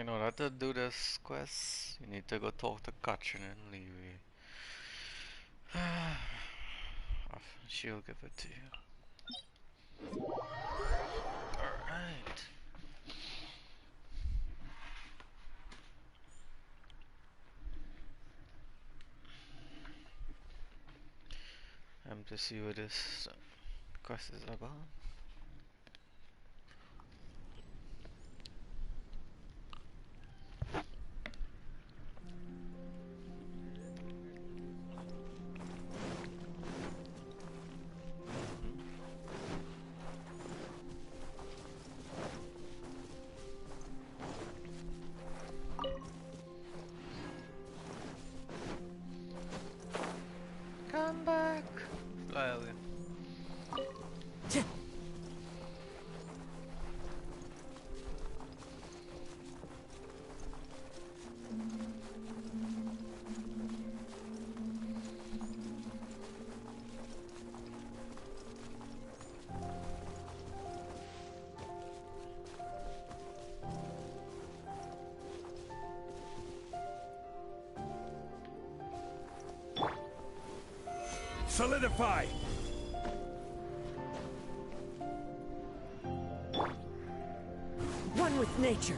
In order to do this quest, you need to go talk to Katrin and Leary. She'll give it to you. Alright. To see what this quest is about. Come back, fly away. Solidify! One with nature.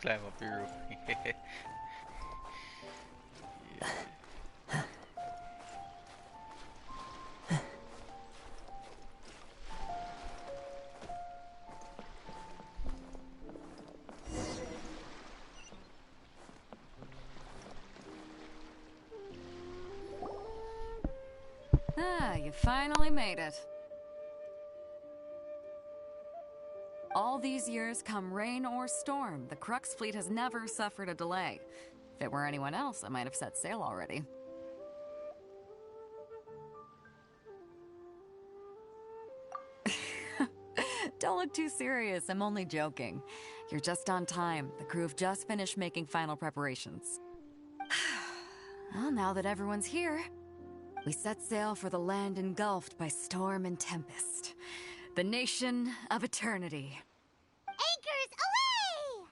Climb up your roof. Ah, you finally made it. All these years, come rain or storm, the Crux fleet has never suffered a delay. If it were anyone else, I might have set sail already. Don't look too serious, I'm only joking. You're just on time. The crew have just finished making final preparations. Well, now that everyone's here, we set sail for the land engulfed by storm and tempest. The nation of eternity. Anchors away!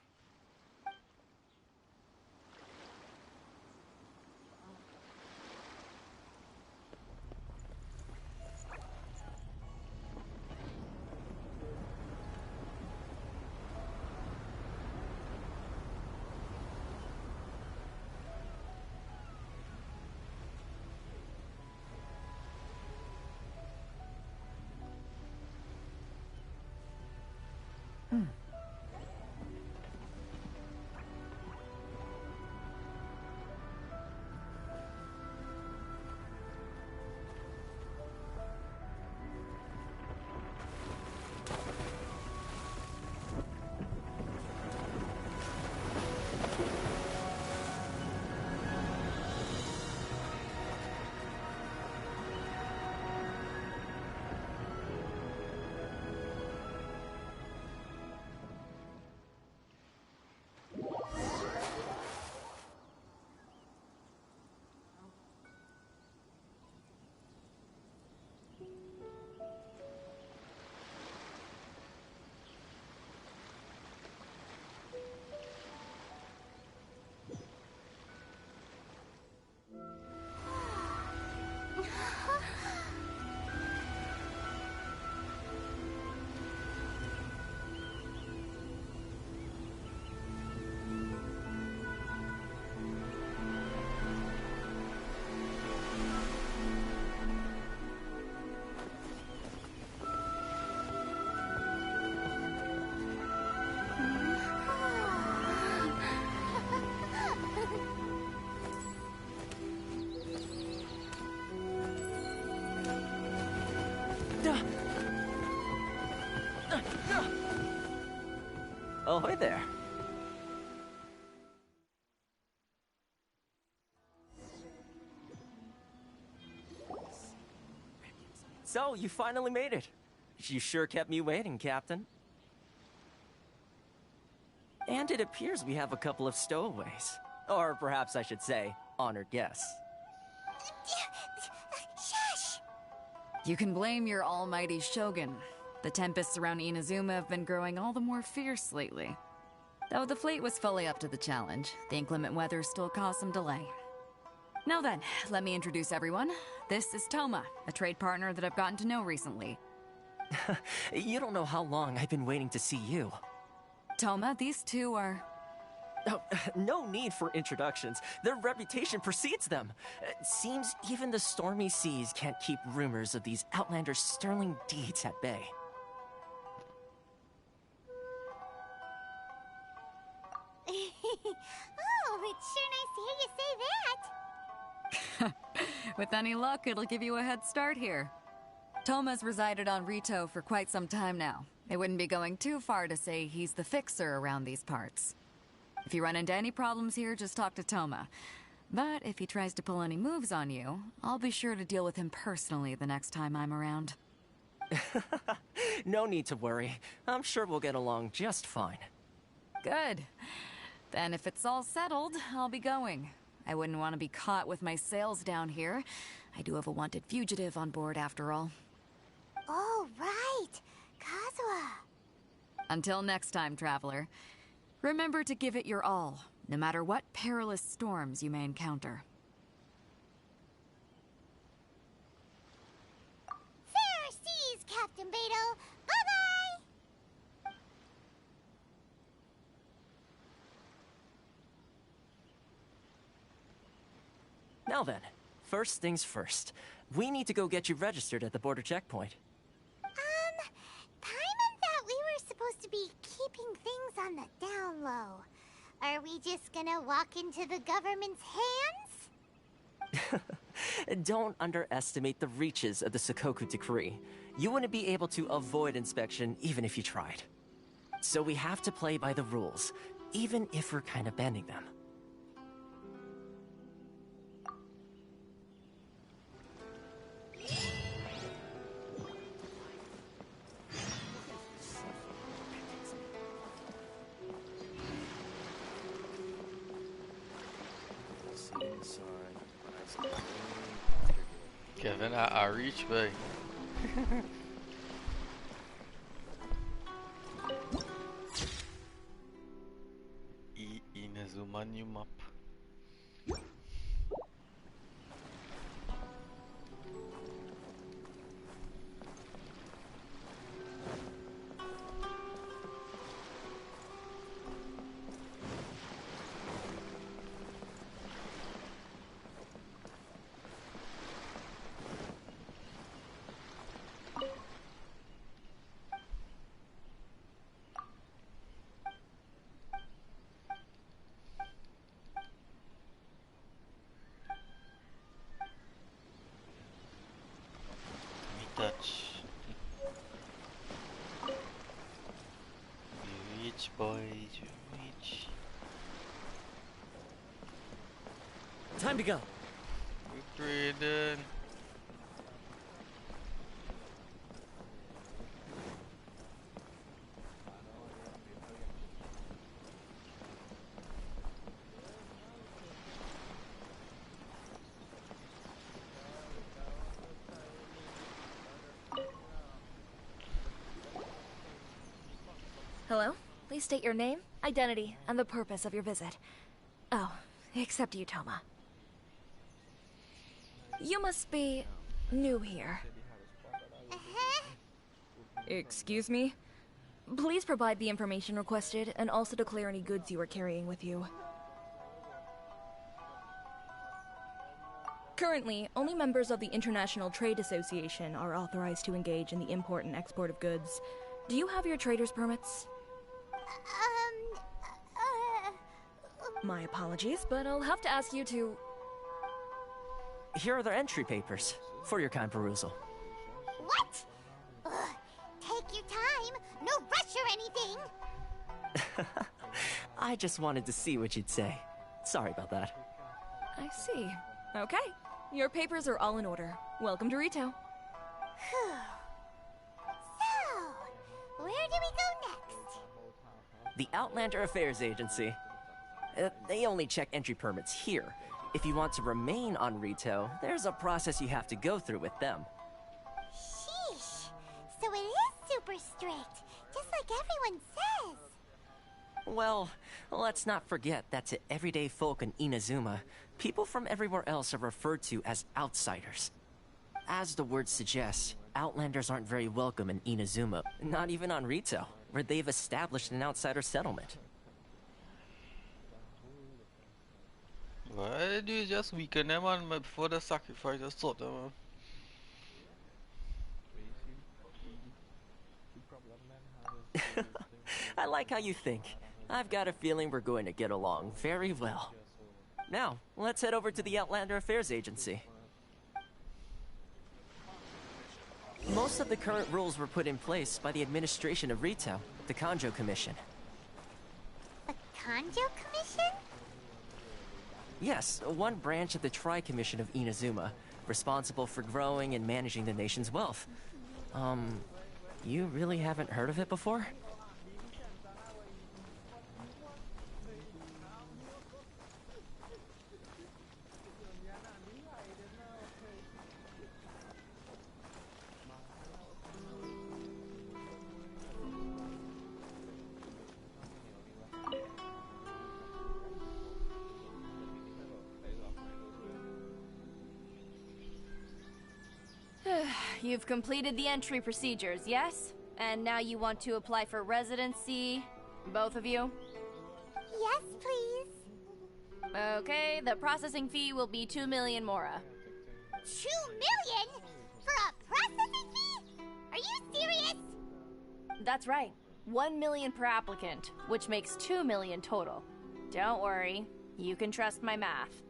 Ahoy there. So, you finally made it. You sure kept me waiting, Captain. And it appears we have a couple of stowaways. Or perhaps I should say, honored guests. Shush! You can blame your almighty Shogun. The tempests around Inazuma have been growing all the more fierce lately. Though the fleet was fully up to the challenge, the inclement weather still caused some delay. Now then, let me introduce everyone. This is Toma, a trade partner that I've gotten to know recently. You don't know how long I've been waiting to see you. Toma, these two are... Oh, no need for introductions. Their reputation precedes them. It seems even the stormy seas can't keep rumors of these outlanders' sterling deeds at bay. Oh, it's sure nice to hear you say that. With any luck, it'll give you a head start here. Toma's resided on Rito for quite some time now. It wouldn't be going too far to say he's the fixer around these parts. If you run into any problems here, just talk to Toma. But if he tries to pull any moves on you, I'll be sure to deal with him personally the next time I'm around. No need to worry. I'm sure we'll get along just fine. Good. Then if it's all settled, I'll be going. I wouldn't want to be caught with my sails down here. I do have a wanted fugitive on board after all. Oh, right. Kazuha. Until next time, traveler. Remember to give it your all, no matter what perilous storms you may encounter. Fair seas, Captain Beidou. Bye-bye! Now then, first things first. We need to go get you registered at the border checkpoint. Paimon thought we were supposed to be keeping things on the down low. Are we just gonna walk into the government's hands? Don't underestimate the reaches of the Sakoku Decree. You wouldn't be able to avoid inspection even if you tried. So we have to play by the rules, even if we're kind of bending them. Kevin, I reach bay. Inazuma new map. Touch. You reach, boys, you reach. Time to go. We're trading. Hello? Please state your name, identity, and the purpose of your visit. Oh, except you, Toma. You must be new here. Excuse me? Please provide the information requested and also declare any goods you are carrying with you. Currently, only members of the International Trade Association are authorized to engage in the import and export of goods. Do you have your trader's permits? My apologies, but I'll have to ask you to... Here are their entry papers, for your kind perusal. What? I just wanted to see what you'd say. Sorry about that. I see. Okay. Your papers are all in order. Welcome to Rito. Phew. So, where do we go next? The Outlander Affairs Agency. They only check entry permits here. If you want to remain on Rito, there's a process you have to go through with them. Sheesh. So it is super strict, just like everyone says. Well, let's not forget that to everyday folk in Inazuma, people from everywhere else are referred to as outsiders. As the word suggests, Outlanders aren't very welcome in Inazuma, not even on Rito, where they've established an outsider settlement. Why do you just weaken them on before the sacrifice is sort them? I like how you think. I've got a feeling we're going to get along very well. Now, let's head over to the Outlander Affairs Agency. Most of the current rules were put in place by the administration of Rito, the Kanjo Commission. The Kanjo Commission? Yes, one branch of the Tri-Commission of Inazuma, responsible for growing and managing the nation's wealth. You really haven't heard of it before? You've completed the entry procedures, yes? And now you want to apply for residency? Both of you? Yes, please. Okay, the processing fee will be 2 million mora. 2 million? For a processing fee? Are you serious? That's right. 1 million per applicant, which makes 2 million total. Don't worry, you can trust my math.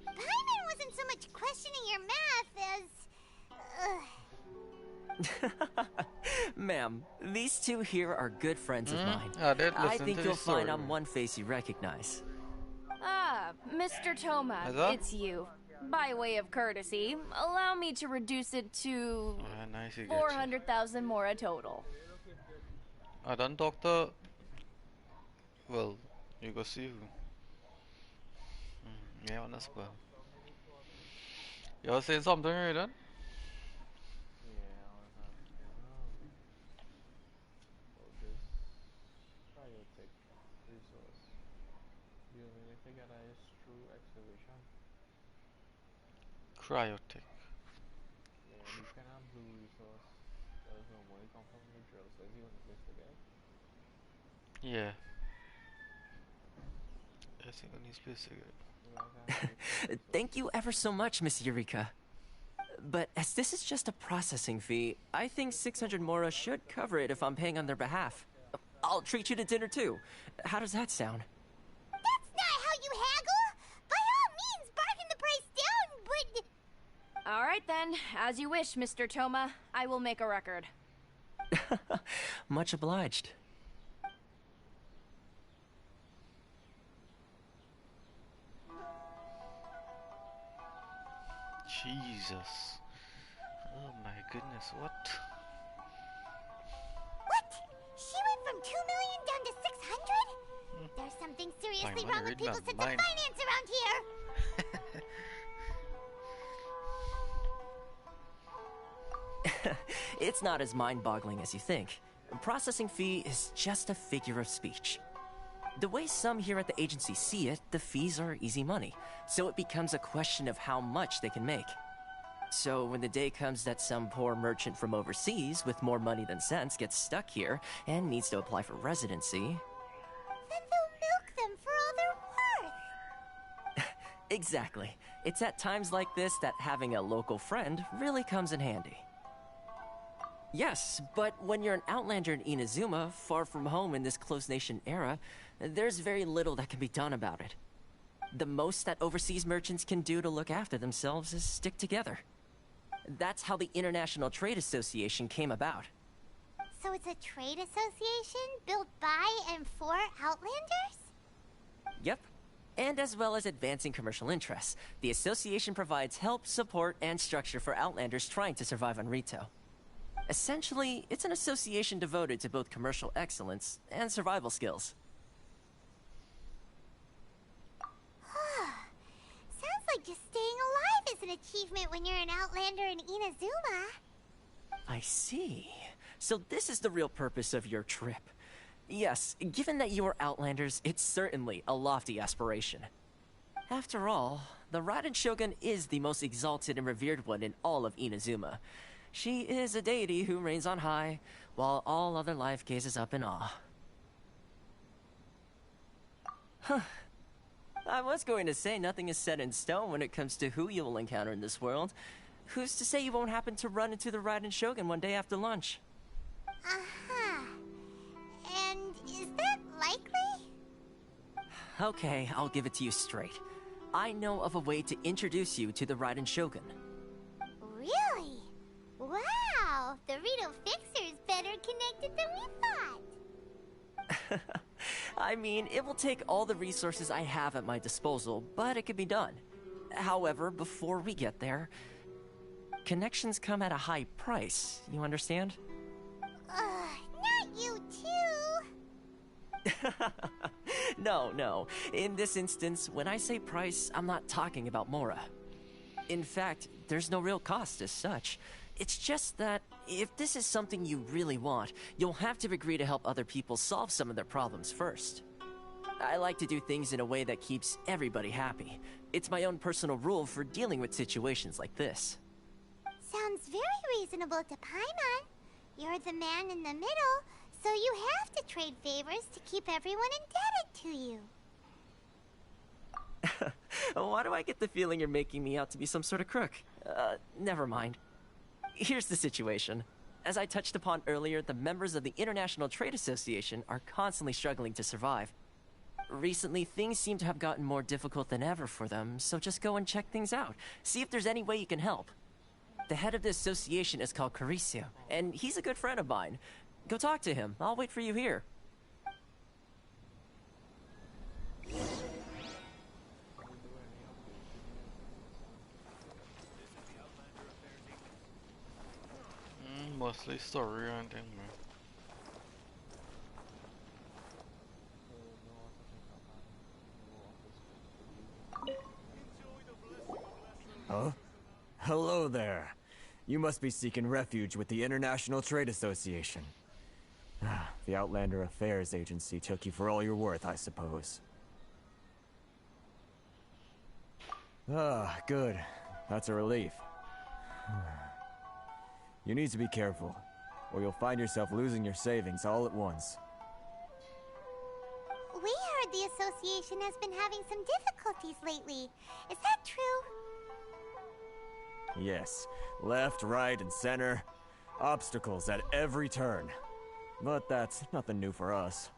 Paimon wasn't so much questioning your math as... Ma'am, these two here are good friends of mine. They'd I listen think to you'll the story. find I'm one face you recognize. Ah, Mr. Toma, Hello? it's you. By way of courtesy, allow me to reduce it to Nice you get 400,000 mora total. I done talk to... Well, you go see who. Yeah, on that's well. You're saying something right then? Cryotech. Yeah. I think I need space again. Thank you ever so much, Miss Eureka. But as this is just a processing fee, I think 600 mora should cover it if I'm paying on their behalf. I'll treat you to dinner too. How does that sound? That's not how you haggle! By all means, bargain the price down, but... All right then, as you wish, Mr. Toma. I will make a record. Much obliged. Jesus. Oh my goodness, what? What? She went from 2 million down to 600? There's something seriously Fine, wrong with read my people's sense of mind. finance around here! It's not as mind-boggling as you think. Processing fee is just a figure of speech. The way some here at the agency see it, the fees are easy money, so it becomes a question of how much they can make. So when the day comes that some poor merchant from overseas with more money than sense gets stuck here and needs to apply for residency... Then they'll milk them for all they're worth! Exactly. It's at times like this that having a local friend really comes in handy. Yes, but when you're an outlander in Inazuma, far from home in this closed nation era, there's very little that can be done about it. The most that overseas merchants can do to look after themselves is stick together. That's how the International Trade Association came about. So it's a trade association built by and for Outlanders? Yep. And as well as advancing commercial interests, the association provides help, support, and structure for Outlanders trying to survive on Rito. Essentially, it's an association devoted to both commercial excellence and survival skills. Sounds like just staying alive is an achievement when you're an Outlander in Inazuma. I see. So this is the real purpose of your trip. Yes, given that you are Outlanders, it's certainly a lofty aspiration. After all, the Raiden Shogun is the most exalted and revered one in all of Inazuma. She is a deity who reigns on high, while all other life gazes up in awe. Huh. I was going to say nothing is set in stone when it comes to who you will encounter in this world. Who's to say you won't happen to run into the Raiden Shogun one day after lunch? Uh-huh. And is that likely? Okay, I'll give it to you straight. I know of a way to introduce you to the Raiden Shogun. Really? Wow! The Rito Fixer is better connected than we thought. I mean, it will take all the resources I have at my disposal, but it can be done. However, before we get there, connections come at a high price, you understand? Not you too! No. In this instance, when I say price, I'm not talking about Mora. In fact, there's no real cost as such. It's just that, if this is something you really want, you'll have to agree to help other people solve some of their problems first. I like to do things in a way that keeps everybody happy. It's my own personal rule for dealing with situations like this. Sounds very reasonable to Paimon. You're the man in the middle, so you have to trade favors to keep everyone indebted to you. Why do I get the feeling you're making me out to be some sort of crook? Never mind. Here's the situation. As I touched upon earlier, the members of the International Trade Association are constantly struggling to survive. Recently, things seem to have gotten more difficult than ever for them, so just go and check things out. See if there's any way you can help. The head of the association is called Caricio, and he's a good friend of mine. Go talk to him. I'll wait for you here. Mostly story oriented, man. Huh? Hello there. You must be seeking refuge with the International Trade Association. The Outlander Affairs Agency took you for all you're worth, I suppose. Good. That's a relief. You need to be careful, or you'll find yourself losing your savings all at once. We heard the association has been having some difficulties lately. Is that true? Yes. Left, right, and center. Obstacles at every turn. But that's nothing new for us.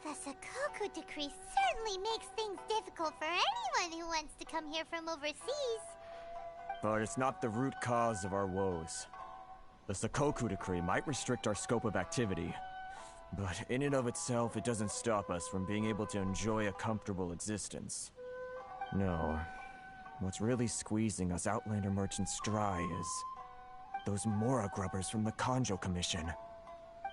The Sakoku Decree certainly makes things difficult for anyone who wants to come here from overseas. But it's not the root cause of our woes. The Sakoku Decree might restrict our scope of activity, but in and of itself, it doesn't stop us from being able to enjoy a comfortable existence. No. What's really squeezing us Outlander merchants dry is those Mora grubbers from the Kanjo Commission.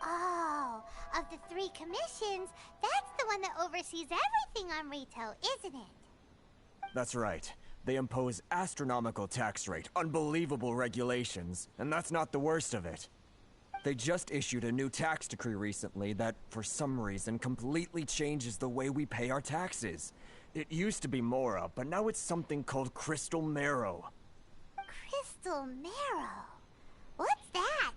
Oh, of the 3 commissions, that's the one that oversees everything on Rito, isn't it? That's right. They impose astronomical tax rate, unbelievable regulations, and that's not the worst of it. They just issued a new tax decree recently that, for some reason, completely changes the way we pay our taxes. It used to be Mora, but now it's something called Crystal Marrow. Crystal Marrow? What's that?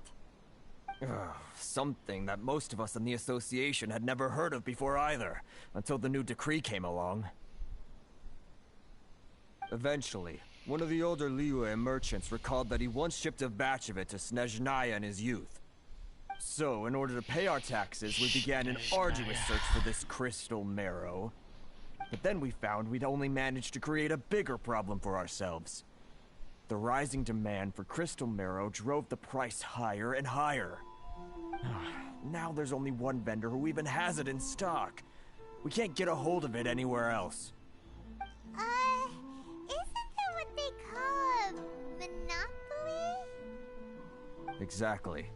Something that most of us in the association had never heard of before either, until the new decree came along. Eventually, one of the older Liyue merchants recalled that he once shipped a batch of it to Snezhnaya in his youth. So, in order to pay our taxes, we began an arduous search for this Crystal Marrow. But then we found we'd only managed to create a bigger problem for ourselves. The rising demand for Crystal Marrow drove the price higher and higher. Now there's only one vendor who even has it in stock. We can't get a hold of it anywhere else. Isn't that what they call a monopoly? Exactly.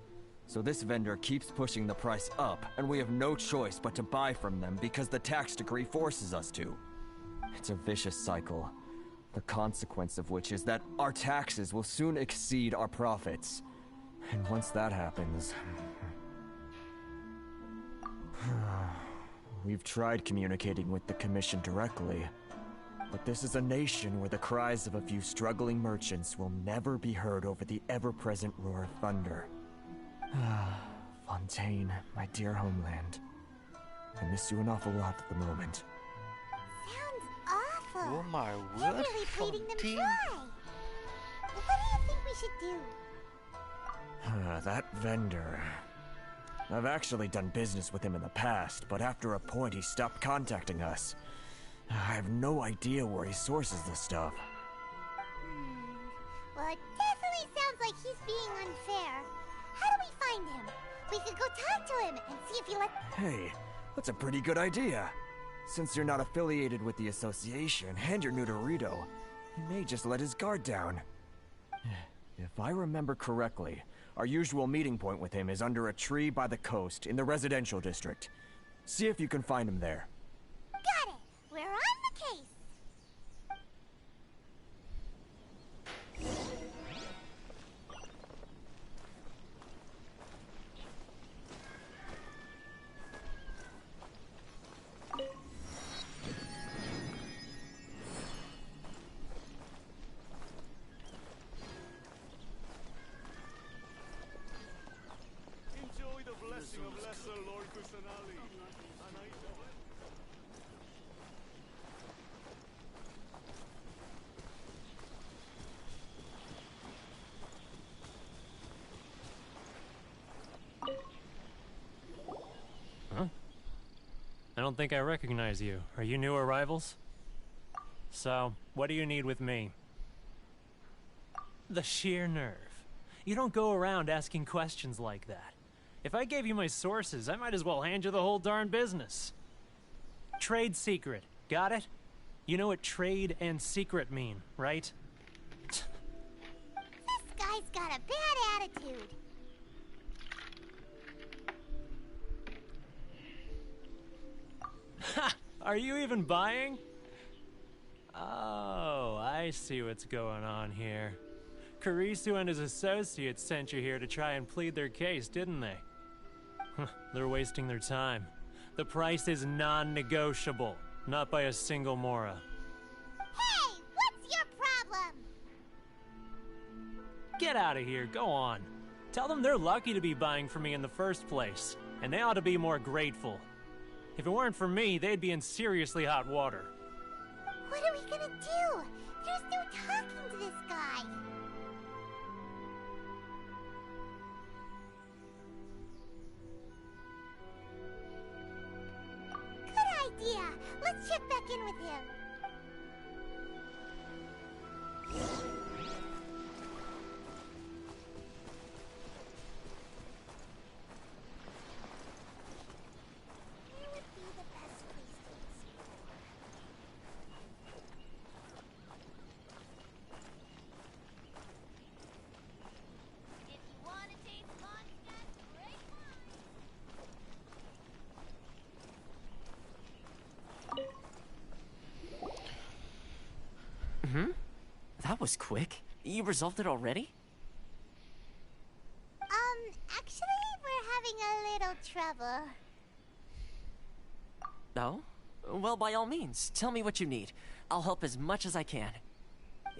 So this vendor keeps pushing the price up, and we have no choice but to buy from them because the tax decree forces us to. It's a vicious cycle, the consequence of which is that our taxes will soon exceed our profits. And once that happens... We've tried communicating with the Commission directly, but this is a nation where the cries of a few struggling merchants will never be heard over the ever-present roar of thunder. Fontaine, my dear homeland. I miss you an awful lot at the moment. Sounds awful. Oh my You're word, really treating them Fontaine. dry. What do you think we should do? That vendor... I've actually done business with him in the past, but after a point he stopped contacting us. I have no idea where he sources this stuff. Well, it definitely sounds like he's being unfair. How do we find him? We could go talk to him and see if he let... Hey, that's a pretty good idea. Since you're not affiliated with the association and you're new to Rito, he may just let his guard down. If I remember correctly, our usual meeting point with him is under a tree by the coast in the residential district. See if you can find him there. Got it! We're on the case! Enjoy the blessing of Lesser Lord Kusanali. Huh? I don't think I recognize you. Are you new arrivals? So, what do you need with me? The sheer nerve. You don't go around asking questions like that. If I gave you my sources, I might as well hand you the whole darn business. Trade secret. Got it? You know what trade and secret mean, right? This guy's got a bad attitude. Ha! Are you even buying? Oh, I see what's going on here. Karisu and his associates sent you here to try and plead their case, didn't they? They're wasting their time. The price is non-negotiable, not by a single Mora. Hey, what's your problem? Get out of here, go on. Tell them they're lucky to be buying from me in the first place, and they ought to be more grateful. If it weren't for me, they'd be in seriously hot water. What are we gonna do? There's no talking to this guy. Good idea. Let's check back in with him. Where would be the best place to explore? If you want to taste Mondstadt, great wine. That was quick. You resolved it already? Actually, we're having a little trouble. Oh? Well, by all means, tell me what you need. I'll help as much as I can.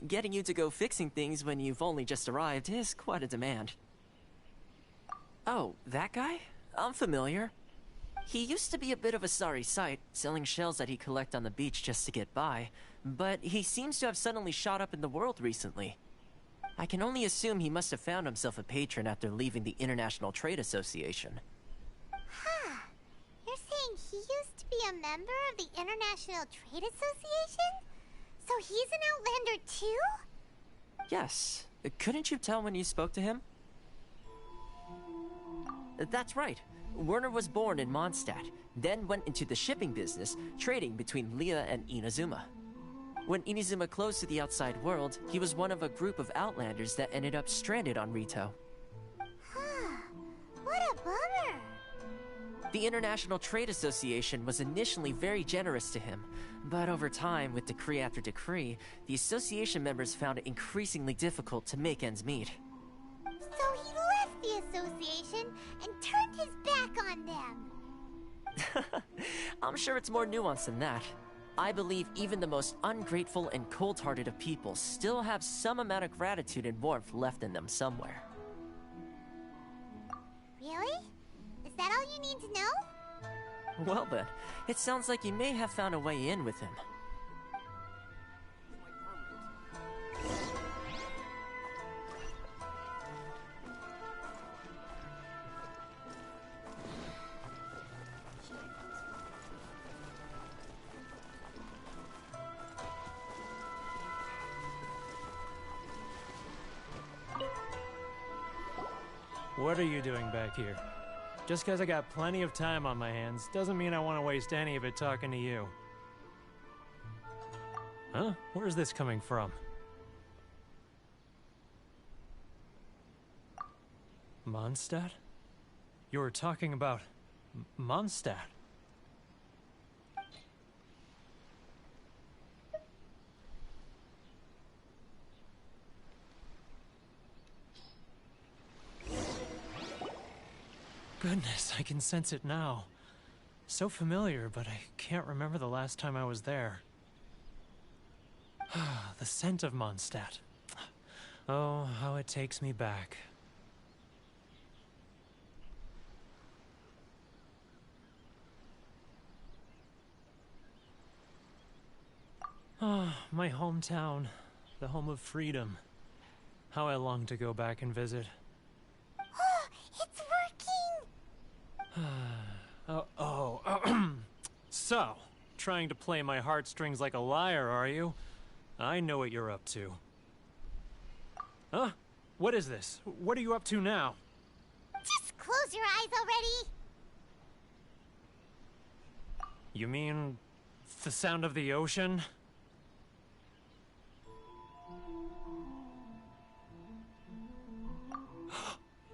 Getting you to go fixing things when you've only just arrived is quite a demand. Oh, that guy? I'm familiar. He used to be a bit of a sorry sight, selling shells that he collect on the beach just to get by, but he seems to have suddenly shot up in the world recently. I can only assume he must have found himself a patron after leaving the International Trade Association. Huh. You're saying he used to be a member of the International Trade Association? So he's an Outlander too? Yes. Couldn't you tell when you spoke to him? That's right. Werner was born in Mondstadt, then went into the shipping business, trading between Leah and Inazuma. When Inazuma closed to the outside world, he was one of a group of outlanders that ended up stranded on Rito. What a bummer! The International Trade Association was initially very generous to him, but over time, with decree after decree, the association members found it increasingly difficult to make ends meet. So he left the association and turned his back on them. I'm sure it's more nuanced than that. I believe even the most ungrateful and cold-hearted of people still have some amount of gratitude and warmth left in them somewhere. Really? Is that all you need to know? Well then, it sounds like you may have found a way in with him. What are you doing back here? Just because I got plenty of time on my hands doesn't mean I want to waste any of it talking to you. Huh? Where's this coming from? Mondstadt? You were talking about Mondstadt. Goodness, I can sense it now. So familiar, but I can't remember the last time I was there. The scent of Mondstadt. Oh, how it takes me back. Ah, my hometown. The home of freedom. How I long to go back and visit. It's working! So, trying to play my heartstrings like a liar, are you? I know what you're up to. Huh? What is this? What are you up to now? Just close your eyes already! You mean the sound of the ocean?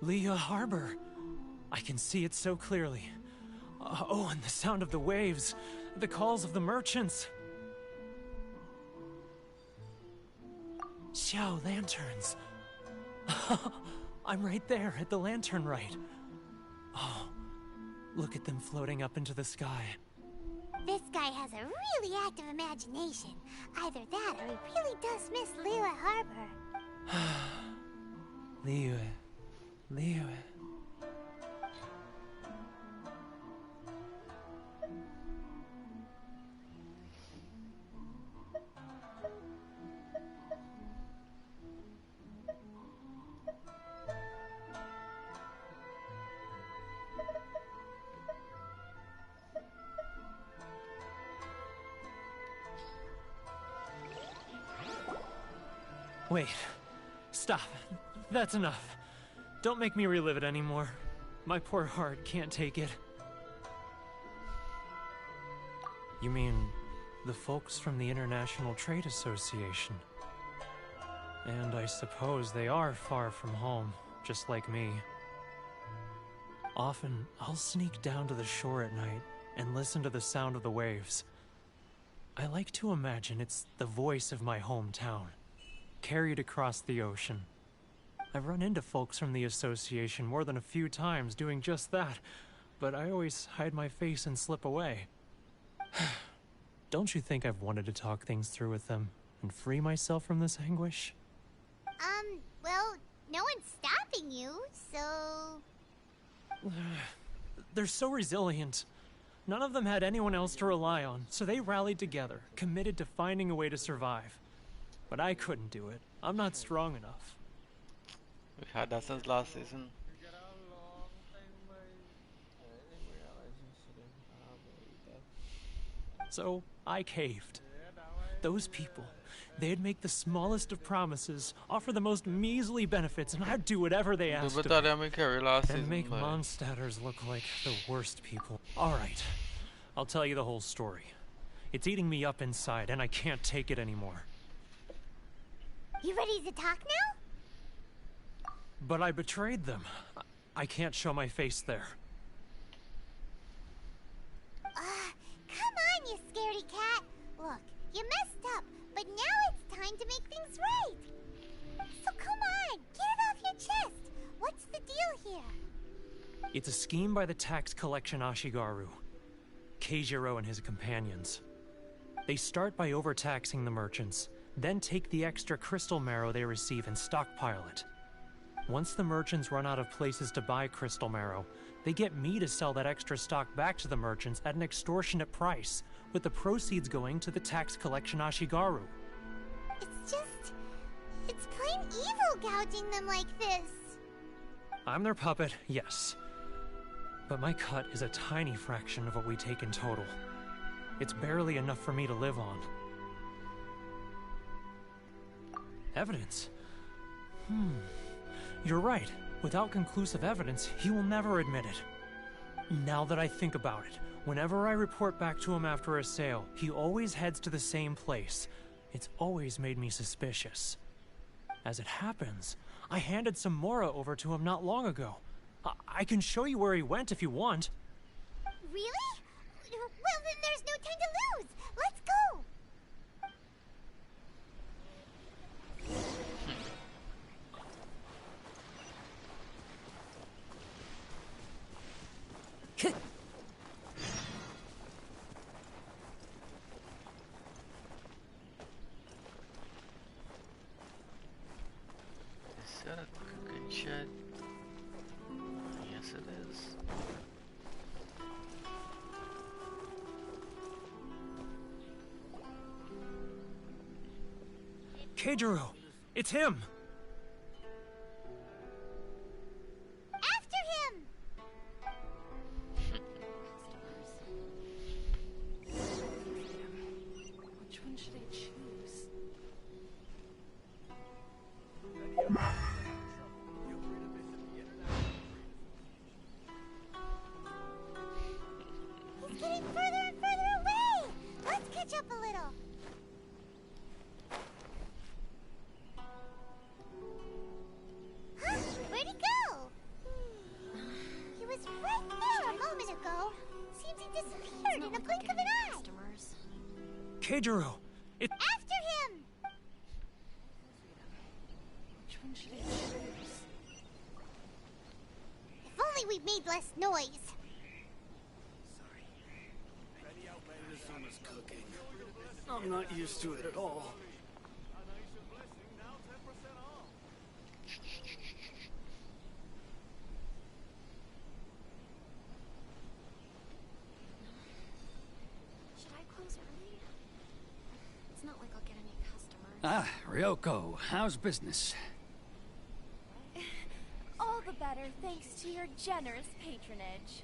Leah Harbor. I can see it so clearly. Oh, and the sound of the waves. The calls of the merchants. Xiao lanterns. I'm right there at the lantern right. Oh, look at them floating up into the sky. This guy has a really active imagination. Either that or he really does miss Liyue Harbor. Liyue. Liyue. Wait. Stop. That's enough. Don't make me relive it anymore. My poor heart can't take it. You mean the folks from the International Trade Association? And I suppose they are far from home, just like me. Often, I'll sneak down to the shore at night and listen to the sound of the waves. I like to imagine it's the voice of my hometown, carried across the ocean. I've run into folks from the association more than a few times doing just that, but I always hide my face and slip away. Don't you think I've wanted to talk things through with them and free myself from this anguish? Well, no one's stopping you, so... They're so resilient. None of them had anyone else to rely on, so they rallied together, committed to finding a way to survive. But I couldn't do it. I'm not strong enough. We had that since last season. So I caved. Those people, they'd make the smallest of promises, offer the most measly benefits, and I'd do whatever they asked of me. And make Mondstadters look like the worst people. Alright, I'll tell you the whole story. It's eating me up inside, and I can't take it anymore. You ready to talk now? But I betrayed them. I can't show my face there. Come on, you scaredy cat. Look, you messed up, but now it's time to make things right. So come on, get it off your chest. What's the deal here? It's a scheme by the tax collection Ashigaru, Keijiro and his companions. They start by overtaxing the merchants, then take the extra crystal marrow they receive and stockpile it. Once the merchants run out of places to buy crystal marrow, they get me to sell that extra stock back to the merchants at an extortionate price, with the proceeds going to the tax collection Ashigaru. It's plain evil gouging them like this. I'm their puppet, yes. But my cut is a tiny fraction of what we take in total. It's barely enough for me to live on. Evidence? You're right. Without conclusive evidence, he will never admit it. Now that I think about it, whenever I report back to him after a sale, he always heads to the same place. It's always made me suspicious. As it happens, I handed some Mora over to him not long ago. I can show you where he went if you want. Really? Well, then there's no time to lose. Let's go. Is that a cooking shed? Yes, it is. Keijiro! It's him! After him! Which one should I choose? He's getting further and further away! Let's catch up a little. Huh? Where'd he go? He was right there a moment ago. Seems he disappeared in a blink of an eye. Customers. Keijiro! After him! Which one should I choose? If only we made less noise. This summer's cooking. I'm not used to it at all. Should I close early? It's not like I'll get any customers. Ah, Ryoko, how's business? All the better thanks to your generous patronage.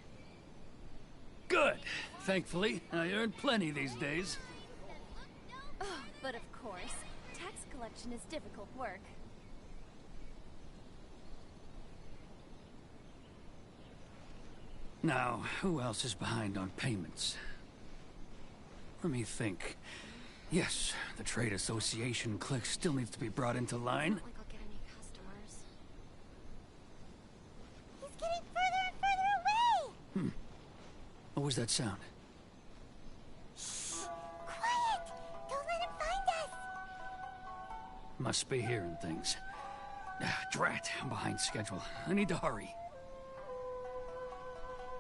Good. Thankfully, I earn plenty these days. Oh, but of course, tax collection is difficult work. Now, who else is behind on payments? Let me think. Yes, the trade association clique still needs to be brought into line. Not like I'll get any customers. He's getting further and further away! What was that sound? Quiet! Don't let him find us! Must be hearing things. Drat, I'm behind schedule. I need to hurry.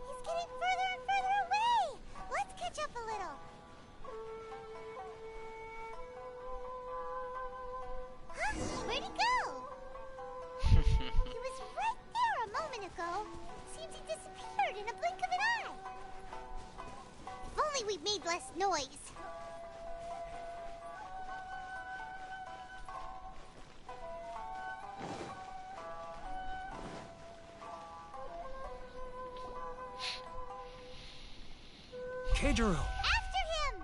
He's getting further and further away! Let's catch up a little. Huh? Where'd he go? He was right there a moment ago. Seems he disappeared in a blink of an eye. If only we made less noise. Keijiro! After him!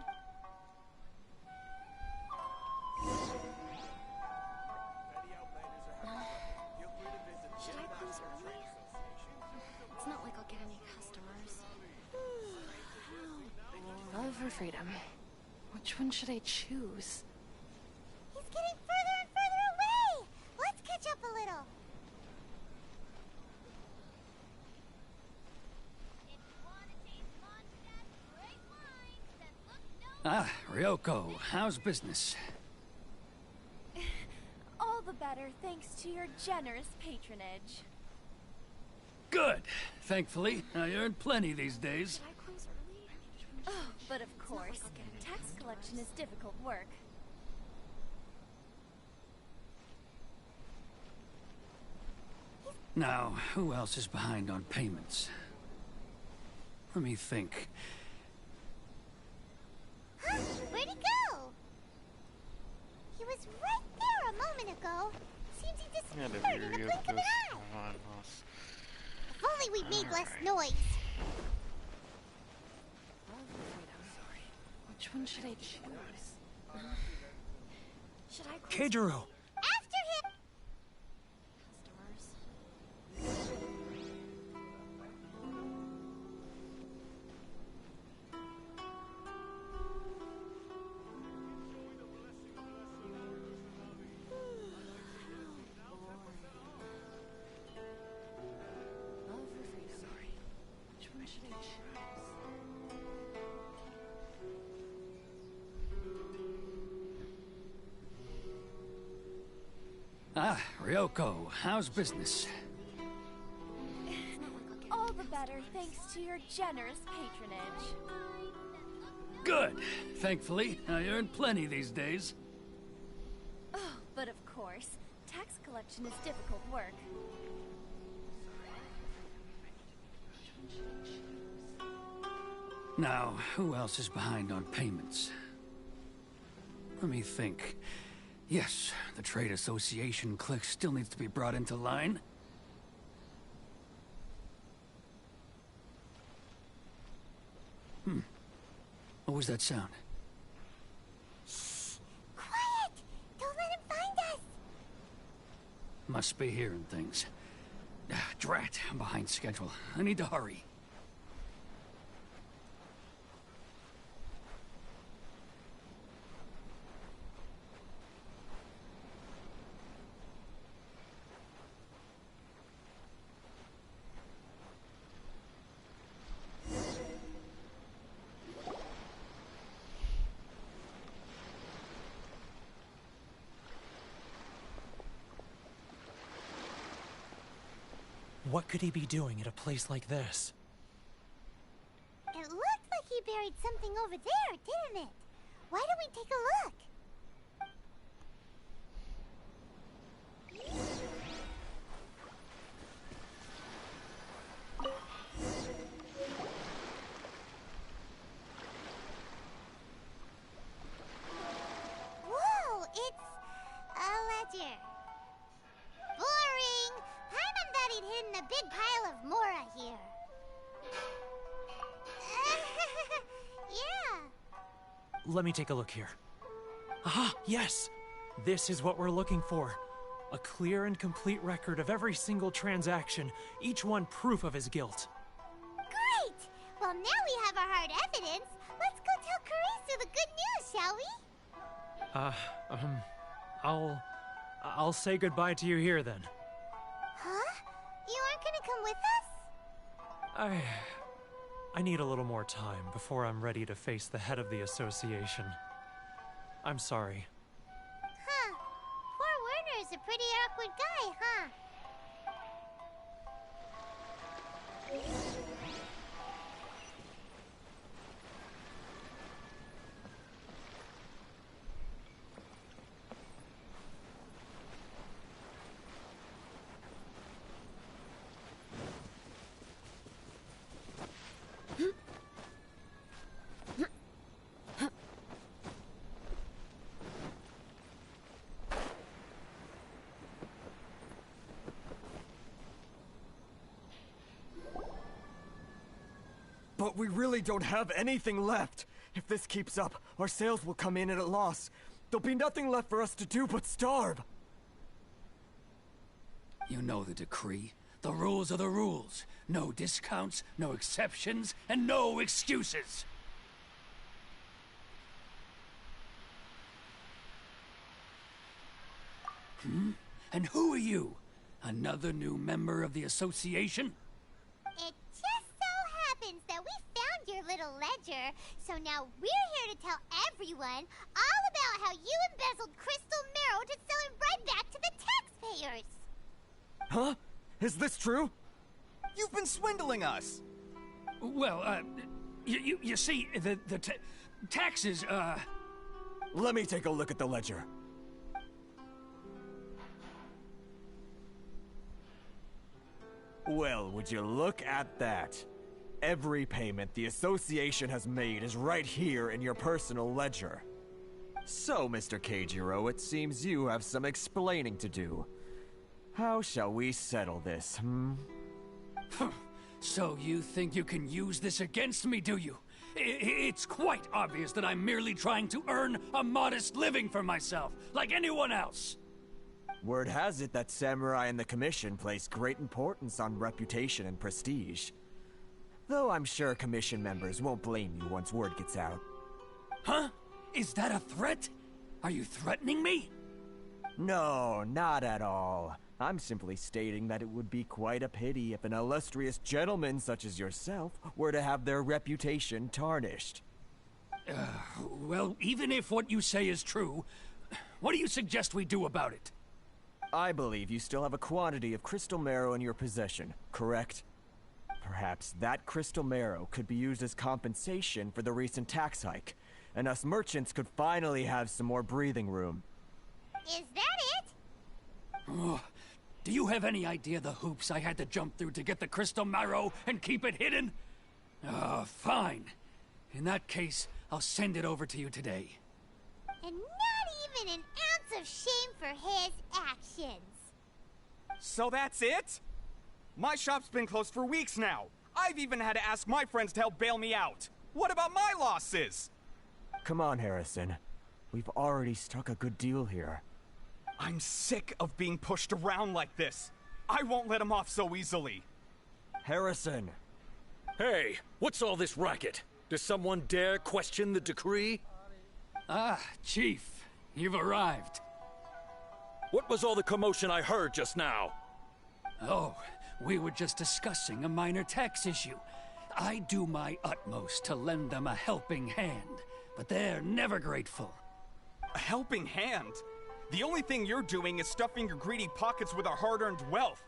for freedom. Which one should I choose? He's getting further and further away! Let's catch up a little. Ah, Ryoko, how's business? All the better thanks to your generous patronage. Good. Thankfully, I earn plenty these days. Should I close early? Oh, but of course, tax collection is difficult work. Now, who else is behind on payments? Let me think. Huh? Where'd he go? He was right there a moment ago. Seems he Yeah, disappeared in a blink of an eye. If only we'd made less noise. Which one should I choose? Should I close Keijiro! After him! customers? Which one should I choose? Ah, Ryoko, how's business? All the better thanks to your generous patronage. Good. Thankfully, I earn plenty these days. Oh, but of course, tax collection is difficult work. Now, who else is behind on payments? Let me think. Yes, the trade association clique still needs to be brought into line. What was that sound? Quiet! Don't let him find us! Must be hearing things. Ah, drat, I'm behind schedule. I need to hurry. What could he be doing at a place like this? It looked like he buried something over there, didn't it? Why don't we take a look? Whoa, it's a ledger. Boring! Paimon thought he'd hidden a big pile of Mora here. Yeah. Let me take a look here. Aha, yes! This is what we're looking for. A clear and complete record of every single transaction, each one proof of his guilt. Great! Well, now we have our hard evidence. Let's go tell Karisu the good news, shall we? I'll say goodbye to you here then. Huh? You aren't gonna come with us? I need a little more time before I'm ready to face the head of the association. I'm sorry. Huh. Poor Werner's a pretty awkward guy, huh? But we really don't have anything left. If this keeps up, our sales will come in at a loss. There'll be nothing left for us to do but starve. You know the decree. The rules are the rules. No discounts, no exceptions, and no excuses. And who are you? Another new member of the association? It just so happens that we found your little ledger, so now we're here to tell everyone all about how you embezzled crystal marrow to sell it right back to the taxpayers. Huh? Is this true? You've been swindling us! Well, you see, the taxes, Let me take a look at the ledger. Well, would you look at that? Every payment the association has made is right here in your personal ledger. So, Mr. Keijiro, it seems you have some explaining to do. How shall we settle this, So you think you can use this against me, do you? It's quite obvious that I'm merely trying to earn a modest living for myself, like anyone else. Word has it that Samurai and the Commission place great importance on reputation and prestige. Though I'm sure Commission members won't blame you once word gets out. Huh? Is that a threat? Are you threatening me? No, not at all. I'm simply stating that it would be quite a pity if an illustrious gentleman such as yourself were to have their reputation tarnished. Well, even if what you say is true, what do you suggest we do about it? I believe you still have a quantity of crystal marrow in your possession, correct? Perhaps that crystal marrow could be used as compensation for the recent tax hike, and us merchants could finally have some more breathing room. Is that it? Oh, do you have any idea the hoops I had to jump through to get the crystal marrow and keep it hidden? Fine. In that case, I'll send it over to you today. And not even an ounce of shame for his actions. So that's it? My shop's been closed for weeks now. I've even had to ask my friends to help bail me out. What about my losses? Come on, Harrison. We've already struck a good deal here. I'm sick of being pushed around like this. I won't let him off so easily. Harrison! Hey, what's all this racket? Does someone dare question the decree? Ah, Chief, you've arrived. What was all the commotion I heard just now? Oh, we were just discussing a minor tax issue. I do my utmost to lend them a helping hand, but they're never grateful. A helping hand? The only thing you're doing is stuffing your greedy pockets with our hard-earned wealth.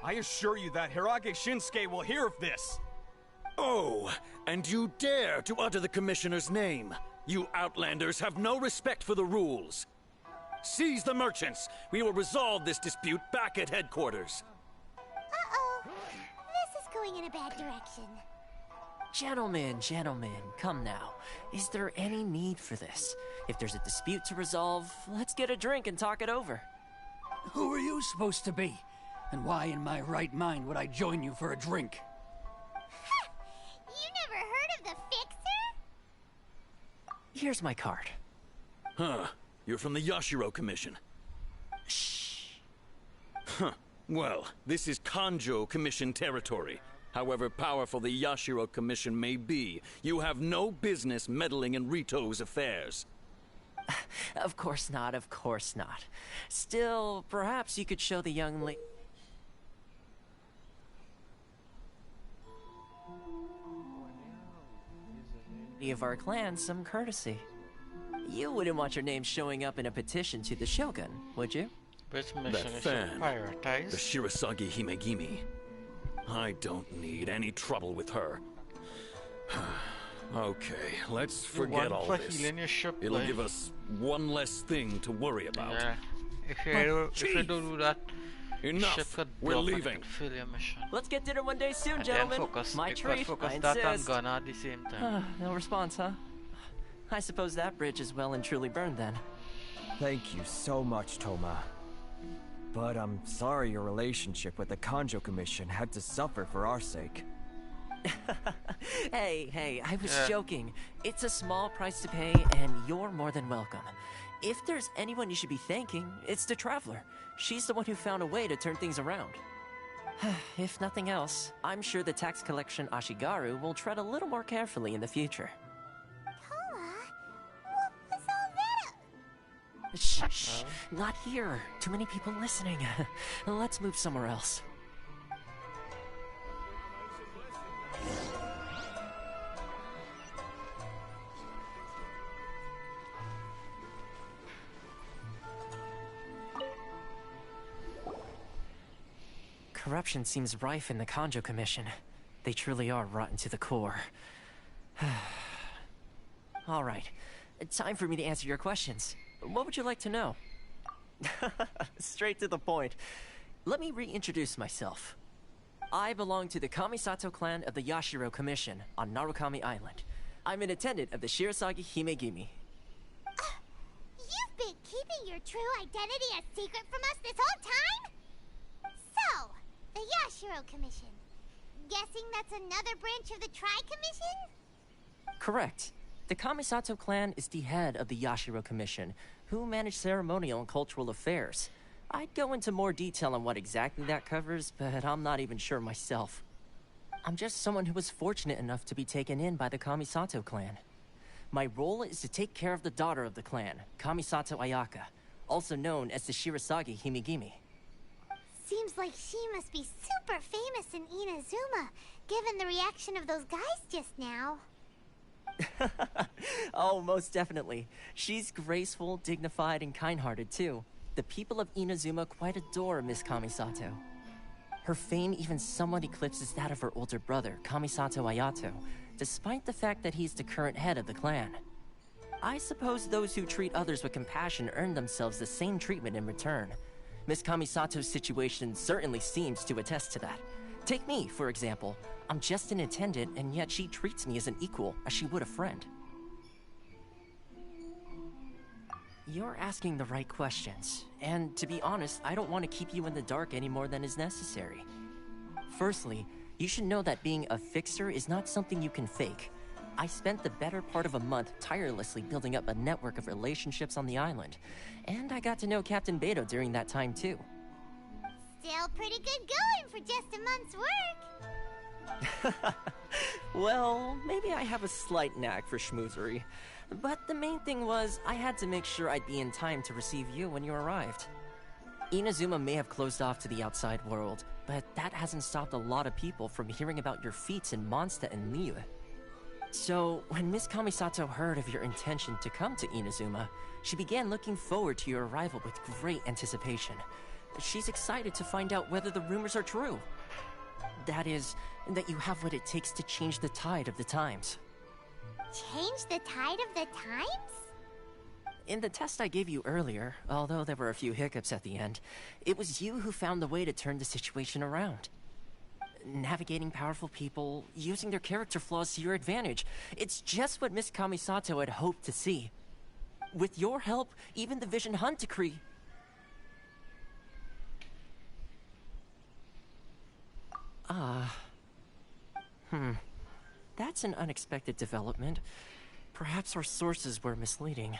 I assure you that Hirage Shinsuke will hear of this. Oh, and you dare to utter the Commissioner's name. You Outlanders have no respect for the rules. Seize the merchants. We will resolve this dispute back at headquarters. Uh-oh. This is going in a bad direction. Gentlemen, come now. Is there any need for this? If there's a dispute to resolve, let's get a drink and talk it over. Who are you supposed to be? And why in my right mind would I join you for a drink? Ha! You never heard of the Fixer? Here's my card. Huh. You're from the Yashiro Commission. Shh. Huh. Well, this is Kanjo Commission territory. However powerful the Yashiro Commission may be, you have no business meddling in Rito's affairs. Of course not. Still, perhaps you could show the young lady of our clan some courtesy. You wouldn't want your name showing up in a petition to the Shogun, would you? Which mission That is fan, prioritized? the Shirasagi Himegimi. I don't need any trouble with her. Okay, let's forget all this. Healing your ship, It'll give us one less thing to worry about. Yeah. If you do that, Enough. ship could We're blow up and leaving. could fail your mission. Let's get dinner one day soon, And gentlemen. then focus, My you could treat, focus I that and insist. gun at the same time. No response, huh? I suppose that bridge is well and truly burned then. Thank you so much, Toma. But I'm sorry your relationship with the Kanjo Commission had to suffer for our sake. Hey, I was joking. It's a small price to pay, and you're more than welcome. If there's anyone you should be thanking, it's the Traveler. She's the one who found a way to turn things around. If nothing else, I'm sure the tax collection Ashigaru will tread a little more carefully in the future. Toma? What was all that? Shh, shh. Not here. Too many people listening. Let's move somewhere else. Corruption seems rife in the Kanjo Commission. They truly are rotten to the core. Alright, time for me to answer your questions. What would you like to know? Straight to the point. Let me reintroduce myself. I belong to the Kamisato clan of the Yashiro Commission on Narukami Island. I'm an attendant of the Shirasagi Himegimi. You've been keeping your true identity a secret from us this whole time? So, the Yashiro Commission. Guessing that's another branch of the Tri-Commission? Correct. The Kamisato clan is the head of the Yashiro Commission, who manage ceremonial and cultural affairs. I'd go into more detail on what exactly that covers, but I'm not even sure myself. I'm just someone who was fortunate enough to be taken in by the Kamisato clan. My role is to take care of the daughter of the clan, Kamisato Ayaka, also known as the Shirasagi Himegimi. Seems like she must be super famous in Inazuma, given the reaction of those guys just now. Oh, most definitely. She's graceful, dignified, and kind-hearted, too. The people of Inazuma quite adore Miss Kamisato. Her fame even somewhat eclipses that of her older brother, Kamisato Ayato, despite the fact that he's the current head of the clan. I suppose those who treat others with compassion earn themselves the same treatment in return. Miss Kamisato's situation certainly seems to attest to that. Take me, for example. I'm just an attendant, and yet she treats me as an equal, as she would a friend. You're asking the right questions, and to be honest, I don't want to keep you in the dark any more than is necessary. Firstly, you should know that being a fixer is not something you can fake. I spent the better part of a month tirelessly building up a network of relationships on the island, and I got to know Captain Beto during that time too. Still pretty good going for just a month's work. Well, maybe I have a slight knack for schmoozery. But the main thing was, I had to make sure I'd be in time to receive you when you arrived. Inazuma may have closed off to the outside world, but that hasn't stopped a lot of people from hearing about your feats in Mondstadt and Liyue. So, when Miss Kamisato heard of your intention to come to Inazuma, she began looking forward to your arrival with great anticipation. She's excited to find out whether the rumors are true. That is, that you have what it takes to change the tide of the times. Change the tide of the times? In the test I gave you earlier, although there were a few hiccups at the end, it was you who found the way to turn the situation around. Navigating powerful people, using their character flaws to your advantage. It's just what Miss Kamisato had hoped to see. With your help, even the Vision Hunt decree... That's an unexpected development. Perhaps our sources were misleading.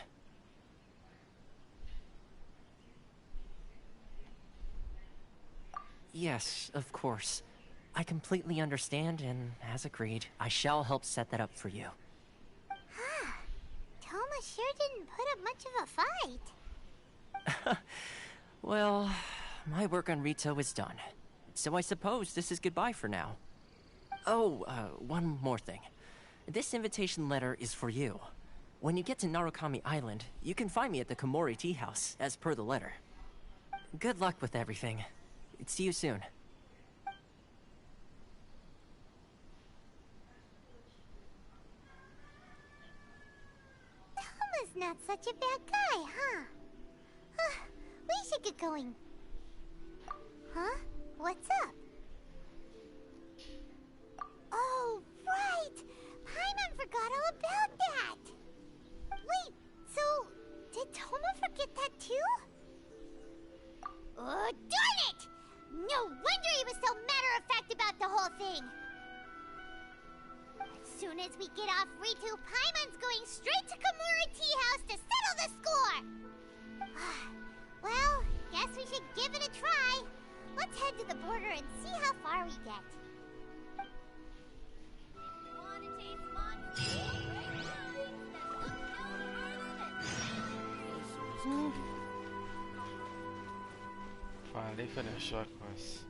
Yes, of course. I completely understand, and as agreed, I shall help set that up for you. Toma sure didn't put up much of a fight. Well, my work on Rito is done. So I suppose this is goodbye for now. Oh, one more thing. This invitation letter is for you. When you get to Narukami Island, you can find me at the Komori Tea House, as per the letter. Good luck with everything. See you soon. Toma's not such a bad guy, huh? We should get going. Huh? What's up? Oh, right! Paimon forgot all about that! Wait, so... did Toma forget that too? Oh, darn it! No wonder he was so matter-of-fact about the whole thing! As soon as we get off Ritu, Paimon's going straight to Komori Tea House to settle the score! Well, guess we should give it a try. Let's head to the border and see how far we get. Wanna taste monsters? Finally finished short quest.